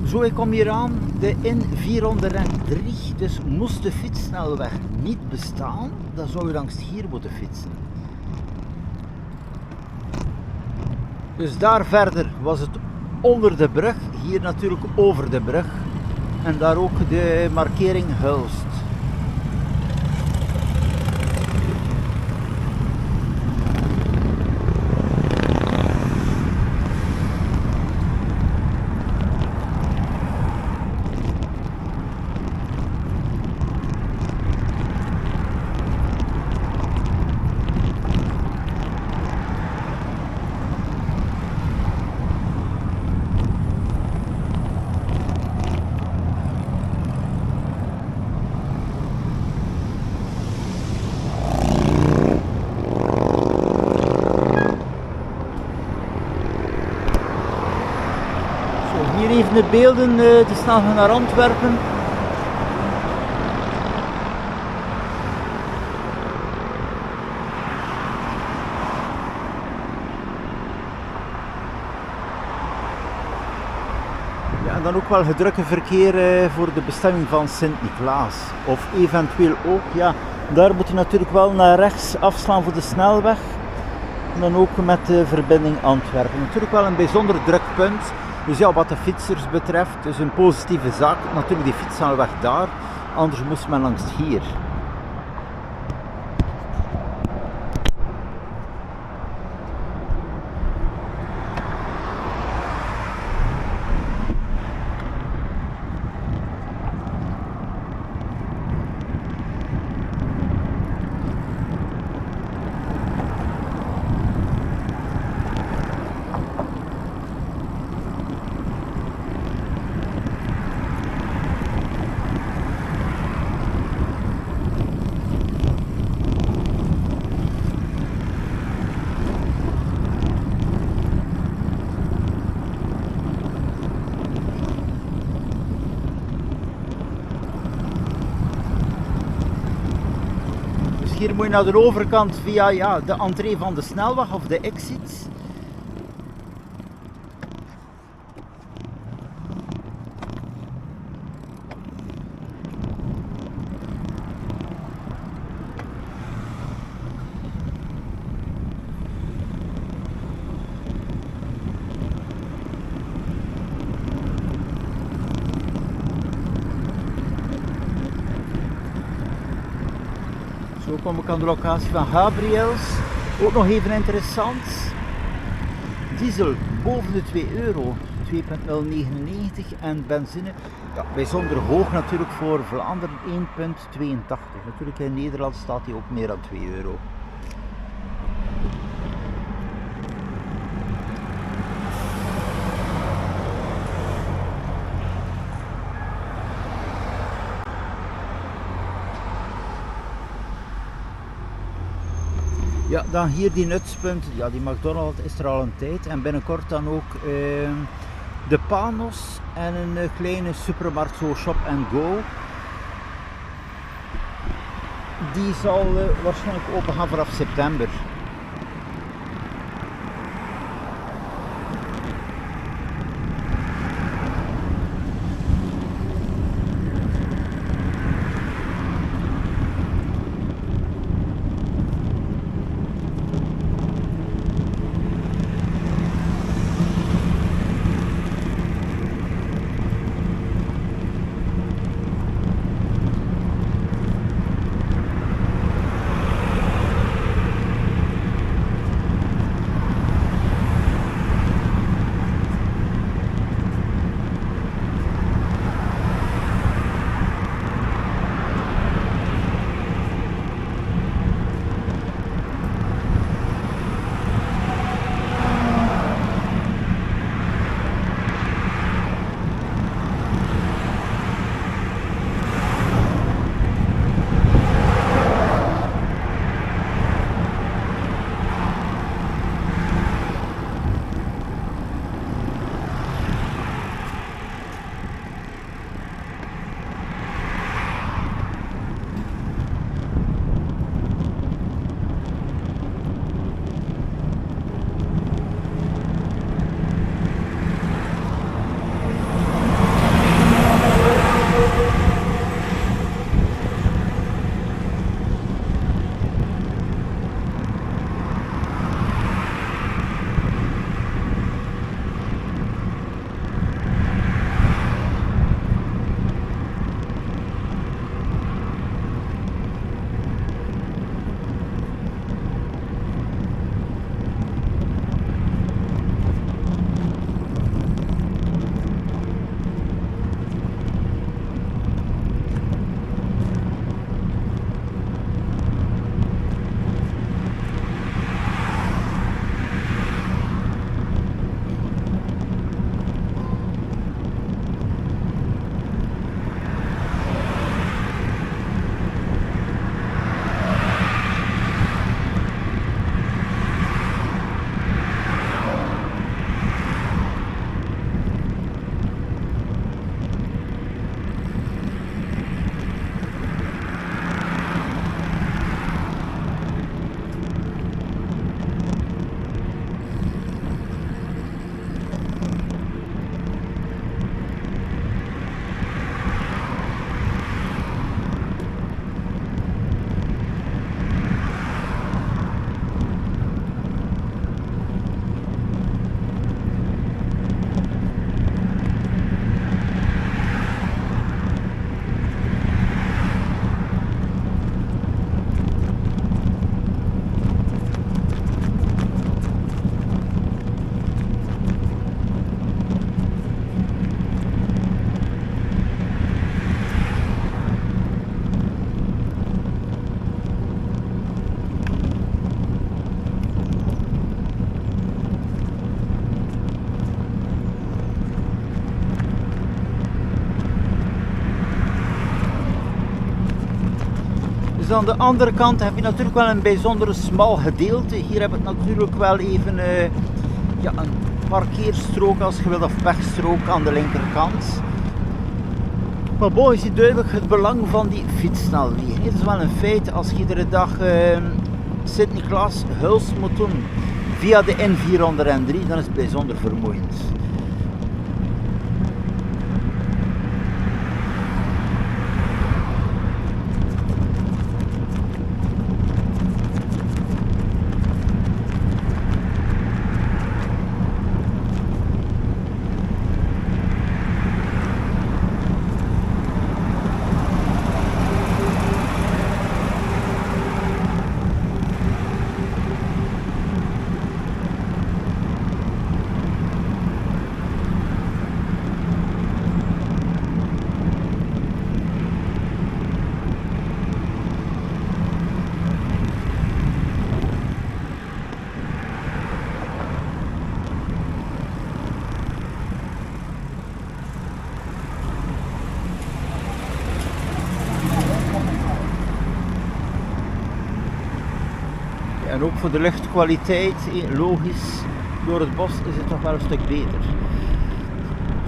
Zo, ik kom hier aan de N403, dus moest de fietssnelweg niet bestaan, dan zou je langs hier moeten fietsen. Dus daar verder was het onder de brug, hier natuurlijk over de brug en daar ook de markering Hulst. Hier even de beelden, te snel naar Antwerpen. Ja, en dan ook wel gedrukke verkeer voor de bestemming van Sint-Niklaas. Of eventueel ook, ja, daar moet je natuurlijk wel naar rechts afslaan voor de snelweg. En dan ook met de verbinding Antwerpen. Natuurlijk wel een bijzonder druk punt. Dus ja, wat de fietsers betreft, is een positieve zaak. Natuurlijk die fietssnelweg daar, anders moest men langs hier. Hier moet je naar de overkant via de entree van de snelweg of de exit. Zo kom ik aan de locatie van Gabriels. Ook nog even interessant. Diesel boven de 2 euro, 2,099 en benzine, ja, bijzonder hoog natuurlijk voor Vlaanderen, 1,82. Natuurlijk in Nederland staat die ook meer dan 2 euro. Ja, dan hier die nutspunten, ja, die McDonald's is er al een tijd en binnenkort dan ook de Panos en een kleine supermarkt, zo Shop & Go. Die zal waarschijnlijk open gaan vanaf september. Dus aan de andere kant heb je natuurlijk wel een bijzonder smal gedeelte. Hier heb ik natuurlijk wel even ja, een parkeerstrook als je wilt, of wegstrook aan de linkerkant. Maar bon, je ziet duidelijk het belang van die fietssnelwegen. Het is wel een feit, als je iedere dag Sint-Niklaas Huls moet doen via de N403, dan is het bijzonder vermoeiend. En ook voor de luchtkwaliteit, logisch, door het bos is het toch wel een stuk beter.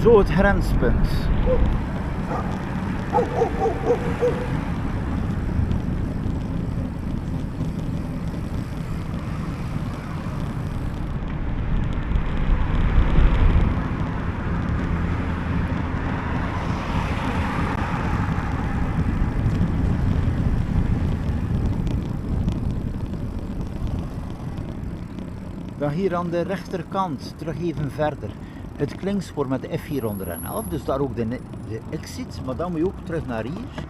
Zo het grenspunt. Dan hier aan de rechterkant, terug even verder, het klinkspoor met de F411, dus daar ook de exit, maar dan moet je ook terug naar hier.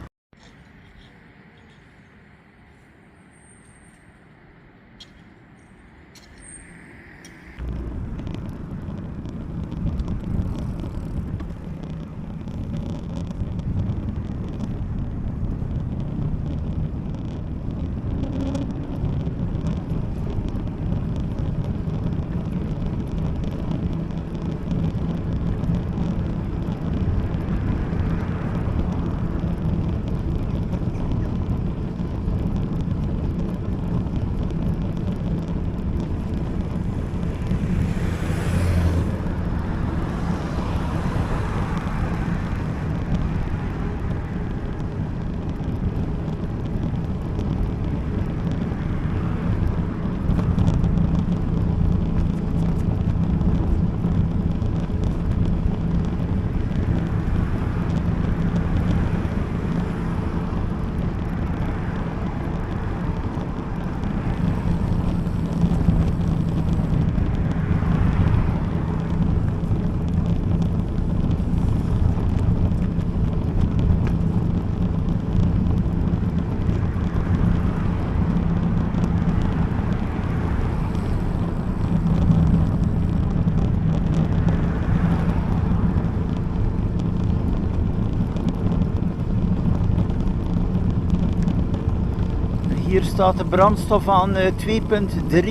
Hier staat de brandstof aan 2,3.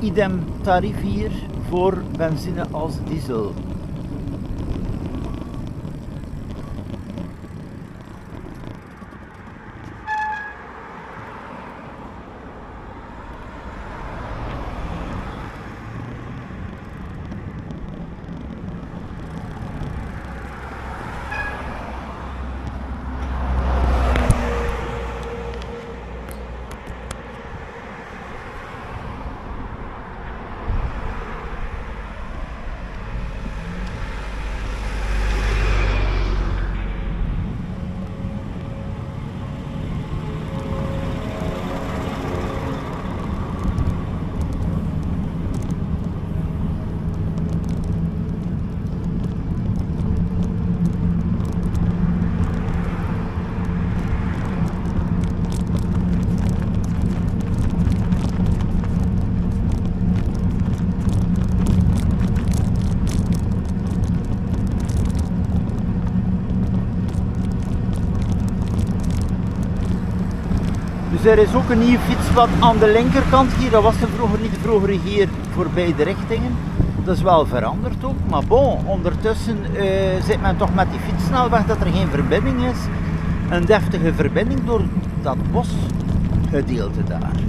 Idem tarief hier voor benzine als diesel. Dus er is ook een nieuw fietspad aan de linkerkant hier, dat was er vroeger niet, vroeger hier voor beide richtingen. Dat is wel veranderd ook, maar bon, ondertussen zit men toch met die fietssnelweg dat er geen verbinding is. een deftige verbinding door dat bosgedeelte daar.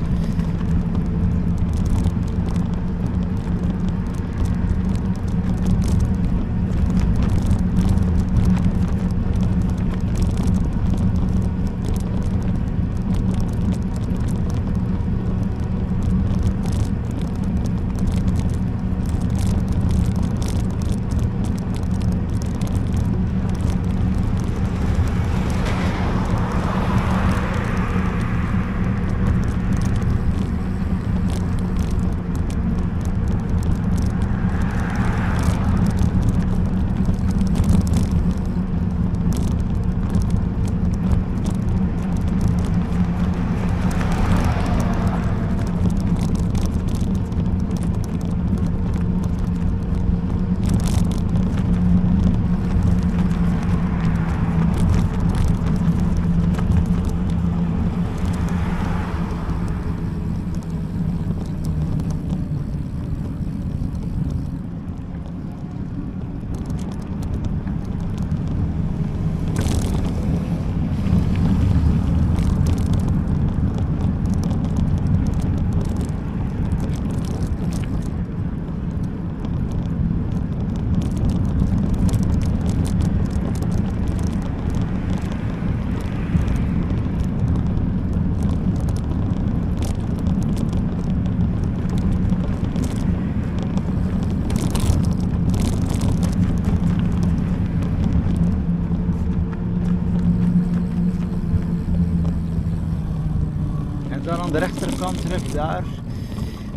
Dan aan de rechterkant terug daar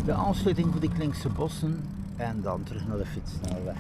de aansluiting voor die Klinkse bossen en dan terug naar de fietssnelweg.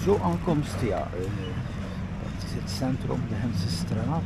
Zo aankomst, ja, dat is het centrum, de Gentse straat.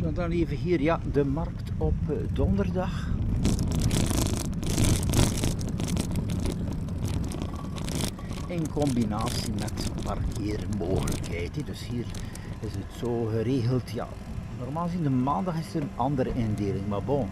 Zo, dan even hier, ja, de markt op donderdag. In combinatie met parkeermogelijkheid. Dus hier is het zo geregeld, ja. Normaal gezien de maandag is er een andere indeling, maar bon.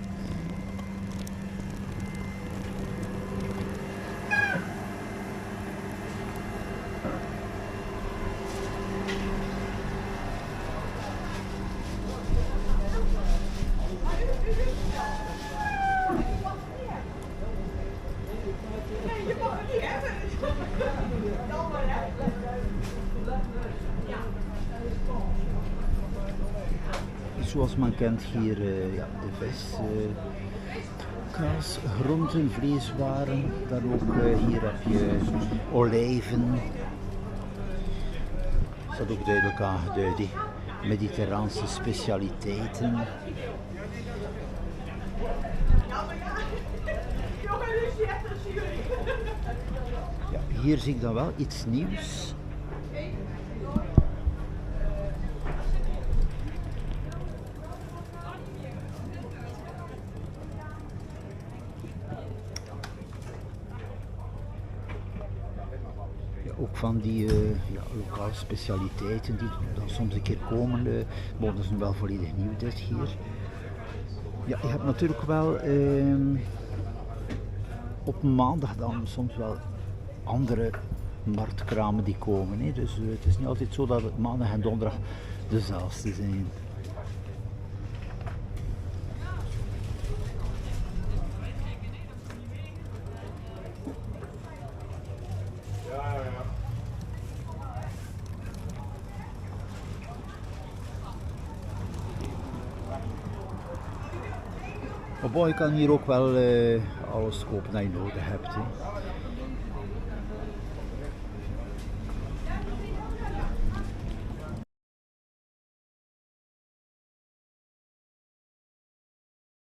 Zoals men kent hier ja, de vis, kaas, groenten, vleeswaren. Dan ook hier heb je olijven. Dat staat ook duidelijk aangeduid, mediterraanse specialiteiten. Ja, hier zie ik dan wel iets nieuws. Ook van die ja, lokale specialiteiten die dan soms een keer komen, maar dat is nu wel volledig nieuw dit hier. Ja, je hebt natuurlijk wel op maandag dan soms wel andere marktkramen die komen. Hè. Dus het is niet altijd zo dat het maandag en donderdag dezelfde zijn. Maar bon, je kan hier ook wel alles kopen dat je nodig hebt. Hè.